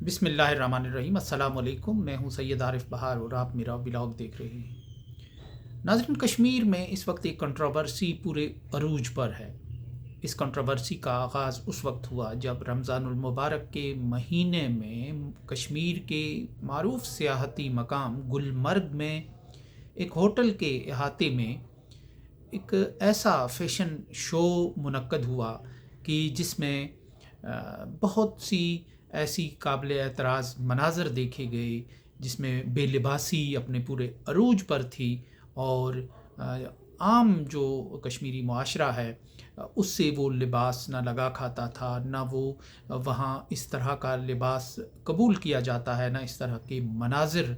بسم اللہ الرحمن الرحیم۔ السلام علیکم، میں ہوں سید عارف بہار اور آپ میرا ولاگ دیکھ رہے ہیں۔ ناظرین، کشمیر میں اس وقت ایک کنٹروورسی پورے عروج پر ہے۔ اس کنٹروورسی کا آغاز اس وقت ہوا جب رمضان المبارک کے مہینے میں کشمیر کے معروف سیاحتی مقام گلمرگ میں ایک ہوٹل کے احاطے میں ایک ایسا فیشن شو منعقد ہوا کہ جس میں بہت سی ایسی قابل اعتراض مناظر دیکھے گئے، جس میں بے لباسی اپنے پورے عروج پر تھی، اور عام جو کشمیری معاشرہ ہے اس سے وہ لباس نہ لگا کھاتا تھا، نہ وہ وہاں اس طرح کا لباس قبول کیا جاتا ہے، نہ اس طرح کے مناظر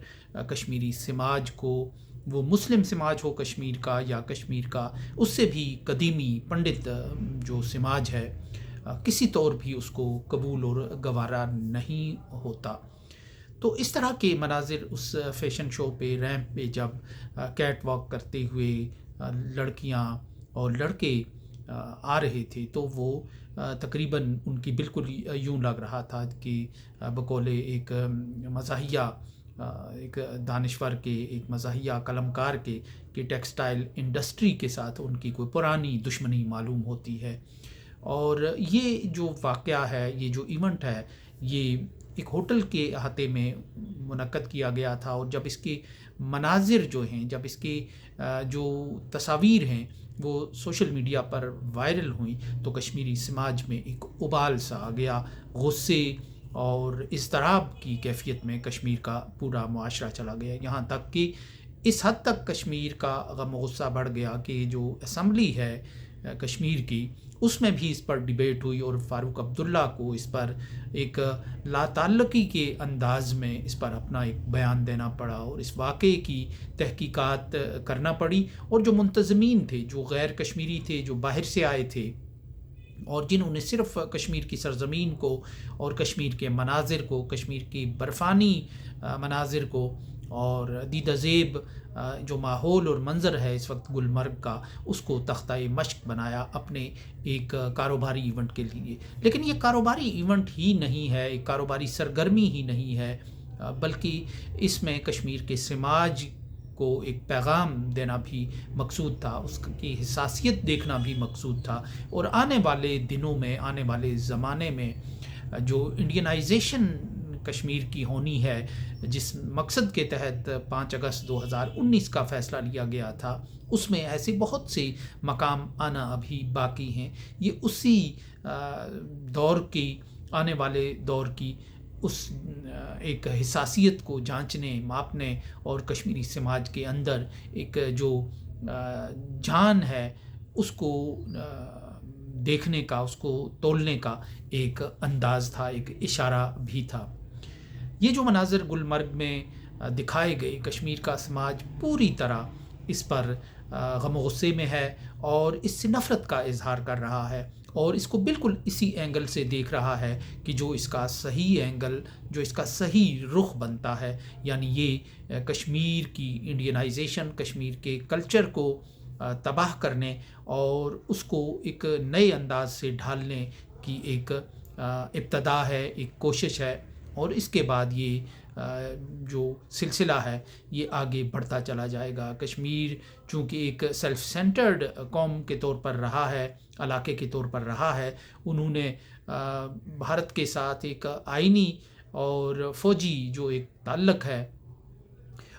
کشمیری سماج کو، وہ مسلم سماج ہو کشمیر کا یا کشمیر کا اس سے بھی قدیمی پنڈت جو سماج ہے، کسی طور بھی اس کو قبول اور گوارا نہیں ہوتا۔ تو اس طرح کے مناظر اس فیشن شو پہ، ریمپ پہ جب کیٹ واک کرتے ہوئے لڑکیاں اور لڑکے آ رہے تھے، تو وہ تقریباً ان کی بالکل یوں لگ رہا تھا کہ بقول ایک مزاحیہ، ایک دانشور کے، ایک مزاحیہ قلمکار کے کہ ٹیکسٹائل انڈسٹری کے ساتھ ان کی کوئی پرانی دشمنی معلوم ہوتی ہے۔ اور یہ جو واقعہ ہے، یہ جو ایونٹ ہے، یہ ایک ہوٹل کے احاطے میں منعقد کیا گیا تھا، اور جب اس کے مناظر جو ہیں، جب اس کے جو تصاویر ہیں وہ سوشل میڈیا پر وائرل ہوئیں، تو کشمیری سماج میں ایک ابال سا آ گیا، غصے اور اضطراب کی کیفیت میں کشمیر کا پورا معاشرہ چلا گیا، یہاں تک کہ اس حد تک کشمیر کا غم و غصہ بڑھ گیا کہ جو اسمبلی ہے کشمیر کی، اس میں بھی اس پر ڈیبیٹ ہوئی، اور فاروق عبداللہ کو اس پر ایک لا تعلقی کے انداز میں اس پر اپنا ایک بیان دینا پڑا، اور اس واقعے کی تحقیقات کرنا پڑی، اور جو منتظمین تھے، جو غیر کشمیری تھے، جو باہر سے آئے تھے، اور جنہوں نے صرف کشمیر کی سرزمین کو اور کشمیر کے مناظر کو، کشمیر کی برفانی مناظر کو اور دیدہ زیب جو ماحول اور منظر ہے اس وقت گلمرگ کا، اس کو تختہ مشق بنایا اپنے ایک کاروباری ایونٹ کے لیے۔ لیکن یہ کاروباری ایونٹ ہی نہیں ہے، ایک کاروباری سرگرمی ہی نہیں ہے، بلکہ اس میں کشمیر کے سماج کو ایک پیغام دینا بھی مقصود تھا، اس کی حساسیت دیکھنا بھی مقصود تھا، اور آنے والے دنوں میں، آنے والے زمانے میں جو انڈینائزیشن کشمیر کی ہونی ہے، جس مقصد کے تحت 5 اگست 2019 کا فیصلہ لیا گیا تھا، اس میں ایسے بہت سے مقام آنا ابھی باقی ہیں۔ یہ اسی دور کی، آنے والے دور کی اس ایک حساسیت کو جانچنے، ماپنے، اور کشمیری سماج کے اندر ایک جو جان ہے اس کو دیکھنے کا، اس کو تولنے کا ایک انداز تھا، ایک اشارہ بھی تھا۔ یہ جو مناظر گلمرگ میں دکھائے گئے، کشمیر کا سماج پوری طرح اس پر غم و غصے میں ہے، اور اس سے نفرت کا اظہار کر رہا ہے، اور اس کو بالکل اسی اینگل سے دیکھ رہا ہے کہ جو اس کا صحیح اینگل، جو اس کا صحیح رخ بنتا ہے، یعنی یہ کشمیر کی انڈینائزیشن، کشمیر کے کلچر کو تباہ کرنے اور اس کو ایک نئے انداز سے ڈھالنے کی ایک ابتدا ہے، ایک کوشش ہے، اور اس کے بعد یہ جو سلسلہ ہے یہ آگے بڑھتا چلا جائے گا۔ کشمیر چونکہ ایک سیلف سینٹرڈ قوم کے طور پر رہا ہے، علاقے کے طور پر رہا ہے، انہوں نے بھارت کے ساتھ ایک آئینی اور فوجی جو ایک تعلق ہے،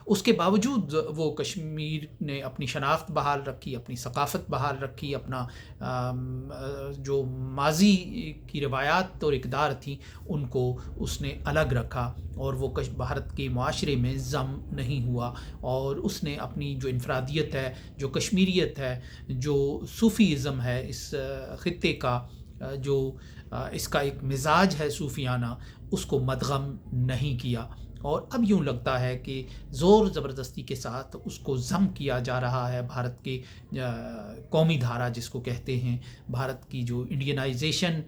اس کے باوجود وہ کشمیر نے اپنی شناخت بحال رکھی، اپنی ثقافت بحال رکھی، اپنا جو ماضی کی روایات اور اقدار تھیں ان کو اس نے الگ رکھا، اور وہ بھارت کے معاشرے میں ضم نہیں ہوا، اور اس نے اپنی جو انفرادیت ہے، جو کشمیریت ہے، جو صوفیزم ہے اس خطے کا، جو اس کا ایک مزاج ہے صوفیانہ، اس کو مدغم نہیں کیا، اور اب یوں لگتا ہے کہ زور زبردستی کے ساتھ اس کو ضم کیا جا رہا ہے۔ بھارت کے قومی دھارا جس کو کہتے ہیں، بھارت کی جو انڈینائزیشن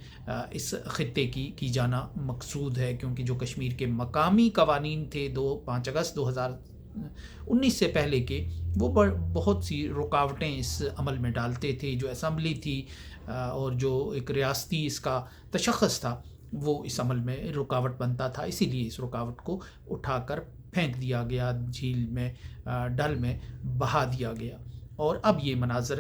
اس خطے کی جانا مقصود ہے، کیونکہ جو کشمیر کے مقامی قوانین تھے 5 اگست 2019 سے پہلے کے، وہ بہت سی رکاوٹیں اس عمل میں ڈالتے تھے۔ جو اسمبلی تھی اور جو ایک ریاستی اس کا تشخص تھا، وہ اس عمل میں رکاوٹ بنتا تھا، اسی لیے اس رکاوٹ کو اٹھا کر پھینک دیا گیا، جھیل میں ڈل میں بہا دیا گیا، اور اب یہ مناظر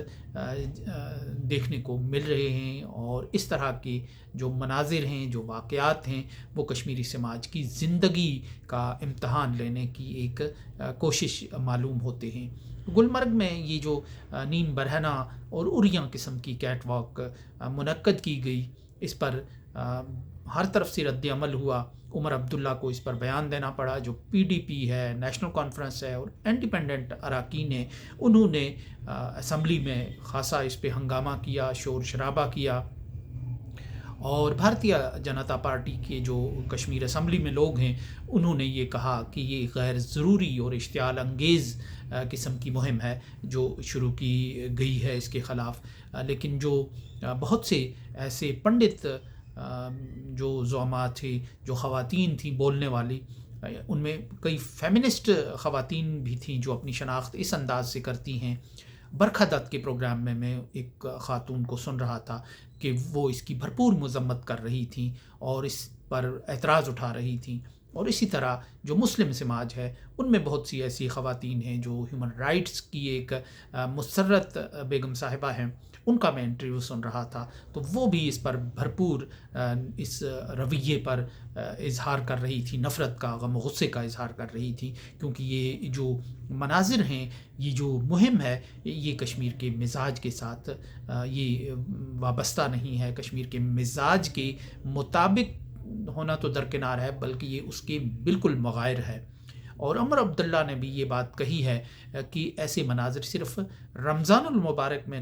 دیکھنے کو مل رہے ہیں، اور اس طرح کے جو مناظر ہیں، جو واقعات ہیں، وہ کشمیری سماج کی زندگی کا امتحان لینے کی ایک کوشش معلوم ہوتے ہیں۔ گلمرگ میں یہ جو نیم برہنہ اور اریاں قسم کی کیٹ واک منعقد کی گئی، اس پر ہر طرف سے رد عمل ہوا۔ عمر عبداللہ کو اس پر بیان دینا پڑا، جو پی ڈی پی ہے، نیشنل کانفرنس ہے اور انڈیپینڈنٹ اراکین ہیں، انہوں نے اسمبلی میں خاصا اس پہ ہنگامہ کیا، شور شرابہ کیا، اور بھارتیہ جنتا پارٹی کے جو کشمیر اسمبلی میں لوگ ہیں، انہوں نے یہ کہا کہ یہ غیر ضروری اور اشتعال انگیز قسم کی مہم ہے جو شروع کی گئی ہے اس کے خلاف۔ لیکن جو بہت سے ایسے پنڈت جو زعماء تھے، جو خواتین تھیں بولنے والی، ان میں کئی فیمنسٹ خواتین بھی تھیں جو اپنی شناخت اس انداز سے کرتی ہیں۔ برکھا دت کے پروگرام میں ایک خاتون کو سن رہا تھا کہ وہ اس کی بھرپور مذمت کر رہی تھیں اور اس پر اعتراض اٹھا رہی تھیں، اور اسی طرح جو مسلم سماج ہے ان میں بہت سی ایسی خواتین ہیں جو ہیومن رائٹس کی ایک مسرت بیگم صاحبہ ہیں، ان کا میں انٹرویو سن رہا تھا، تو وہ بھی اس پر بھرپور اس رویے پر اظہار کر رہی تھی، نفرت کا، غم و غصے کا اظہار کر رہی تھی، کیونکہ یہ جو مناظر ہیں، یہ جو مہم ہے، یہ کشمیر کے مزاج کے ساتھ یہ وابستہ نہیں ہے، کشمیر کے مزاج کے مطابق ہونا تو درکنار ہے، بلکہ یہ اس کے بالکل مغائر ہے۔ اور عمر عبداللہ نے بھی یہ بات کہی ہے کہ ایسے مناظر صرف رمضان المبارک میں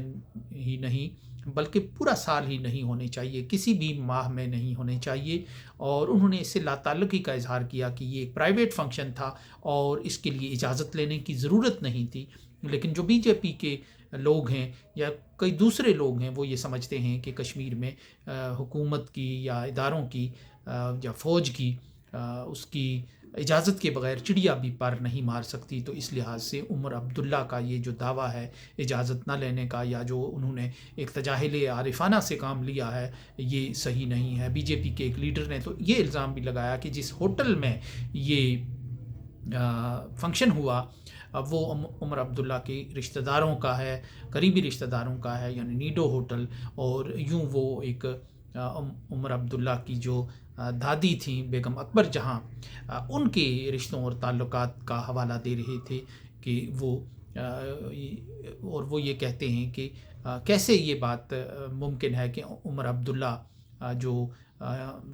ہی نہیں بلکہ پورا سال ہی نہیں ہونے چاہیے، کسی بھی ماہ میں نہیں ہونے چاہیے، اور انہوں نے اس سے لا تعلقی کا اظہار کیا کہ یہ ایک پرائیویٹ فنکشن تھا اور اس کے لیے اجازت لینے کی ضرورت نہیں تھی۔ لیکن جو بی جے پی کے لوگ ہیں یا کئی دوسرے لوگ ہیں، وہ یہ سمجھتے ہیں کہ کشمیر میں حکومت کی یا اداروں کی یا فوج کی اس کی اجازت کے بغیر چڑیا بھی پر نہیں مار سکتی، تو اس لحاظ سے عمر عبداللہ کا یہ جو دعویٰ ہے اجازت نہ لینے کا، یا جو انہوں نے ایک تجاہل عارفانہ سے کام لیا ہے، یہ صحیح نہیں ہے۔ بی جے پی کے ایک لیڈر نے تو یہ الزام بھی لگایا کہ جس ہوٹل میں یہ فنکشن ہوا وہ عمر عبداللہ کے رشتہ داروں کا ہے، قریبی رشتہ داروں کا ہے، یعنی نیڈو ہوٹل، اور یوں وہ ایک عمر عبداللہ کی جو دادی تھیں بیگم اکبر جہاں، ان کے رشتوں اور تعلقات کا حوالہ دے رہے تھے کہ وہ اور وہ یہ کہتے ہیں کہ کیسے یہ بات ممکن ہے کہ عمر عبداللہ جو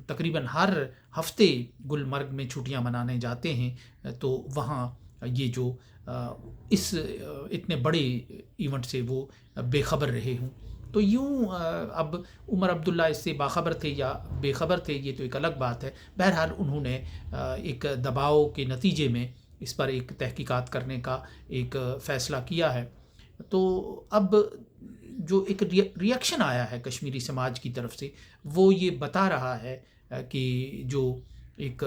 تقریباً ہر ہفتے گلمرگ میں چھٹیاں منانے جاتے ہیں، تو وہاں یہ جو اس اتنے بڑے ایونٹ سے وہ بے خبر رہے ہوں۔ تو یوں اب عمر عبداللہ اس سے باخبر تھے یا بے خبر تھے، یہ تو ایک الگ بات ہے۔ بہرحال انہوں نے ایک دباؤ کے نتیجے میں اس پر ایک تحقیقات کرنے کا ایک فیصلہ کیا ہے۔ تو اب جو ایک ریئیکشن آیا ہے کشمیری سماج کی طرف سے، وہ یہ بتا رہا ہے کہ جو ایک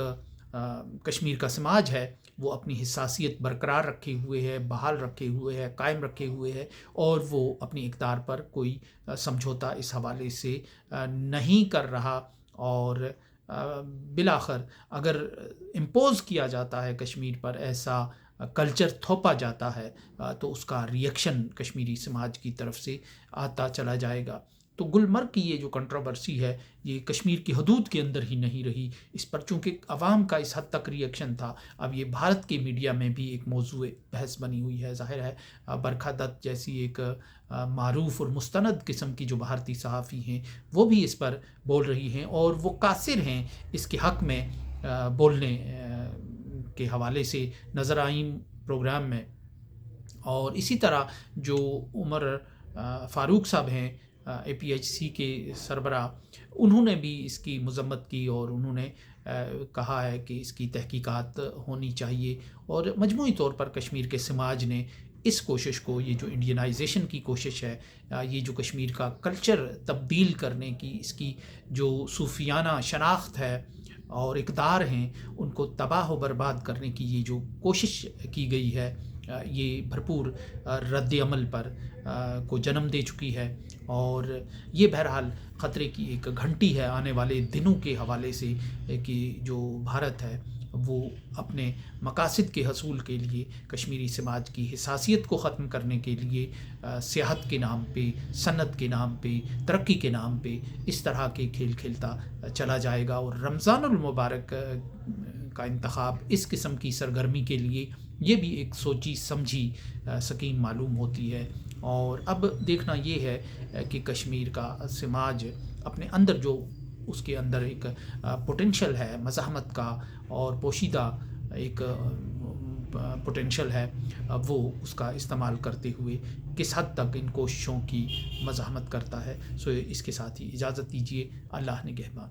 کشمیر کا سماج ہے وہ اپنی حساسیت برقرار رکھے ہوئے ہے، بحال رکھے ہوئے ہے، قائم رکھے ہوئے ہے، اور وہ اپنی اقدار پر کوئی سمجھوتا اس حوالے سے نہیں کر رہا، اور بالآخر اگر امپوز کیا جاتا ہے کشمیر پر، ایسا کلچر تھوپا جاتا ہے، تو اس کا ریئیکشن کشمیری سماج کی طرف سے آتا چلا جائے گا۔ تو گلمرگ کی یہ جو کنٹروورسی ہے، یہ کشمیر کی حدود کے اندر ہی نہیں رہی، اس پر چونکہ عوام کا اس حد تک ریئیکشن تھا، اب یہ بھارت کے میڈیا میں بھی ایک موضوع بحث بنی ہوئی ہے۔ ظاہر ہے برکھا دت جیسی ایک معروف اور مستند قسم کی جو بھارتی صحافی ہیں، وہ بھی اس پر بول رہی ہیں، اور وہ قاصر ہیں اس کے حق میں بولنے کے حوالے سے نظر آئیں پروگرام میں۔ اور اسی طرح جو عمر فاروق صاحب ہیں، اے پی ایچ سی کے سربراہ، انہوں نے بھی اس کی مذمت کی، اور انہوں نے کہا ہے کہ اس کی تحقیقات ہونی چاہیے، اور مجموعی طور پر کشمیر کے سماج نے اس کوشش کو، یہ جو انڈینائزیشن کی کوشش ہے، یہ جو کشمیر کا کلچر تبدیل کرنے کی اس کی جو صوفیانہ شناخت ہے اور اقدار ہیں، ان کو تباہ و برباد کرنے کی یہ جو کوشش کی گئی ہے، یہ بھرپور رد عمل پر کو جنم دے چکی ہے، اور یہ بہرحال خطرے کی ایک گھنٹی ہے آنے والے دنوں کے حوالے سے، کہ جو بھارت ہے وہ اپنے مقاصد کے حصول کے لیے کشمیری سماج کی حساسیت کو ختم کرنے کے لیے سیاحت کے نام پہ، صنعت کے نام پہ، ترقی کے نام پہ اس طرح کے کھیل کھیلتا چلا جائے گا، اور رمضان المبارک کا انتخاب اس قسم کی سرگرمی کے لیے یہ بھی ایک سوچی سمجھی سکیم معلوم ہوتی ہے۔ اور اب دیکھنا یہ ہے کہ کشمیر کا سماج اپنے اندر جو اس کے اندر ایک پوٹینشل ہے مزاحمت کا، اور پوشیدہ ایک پوٹینشل ہے، وہ اس کا استعمال کرتے ہوئے کس حد تک ان کوششوں کی مزاحمت کرتا ہے۔ سو اس کے ساتھ ہی اجازت دیجیے، اللہ نگہبان۔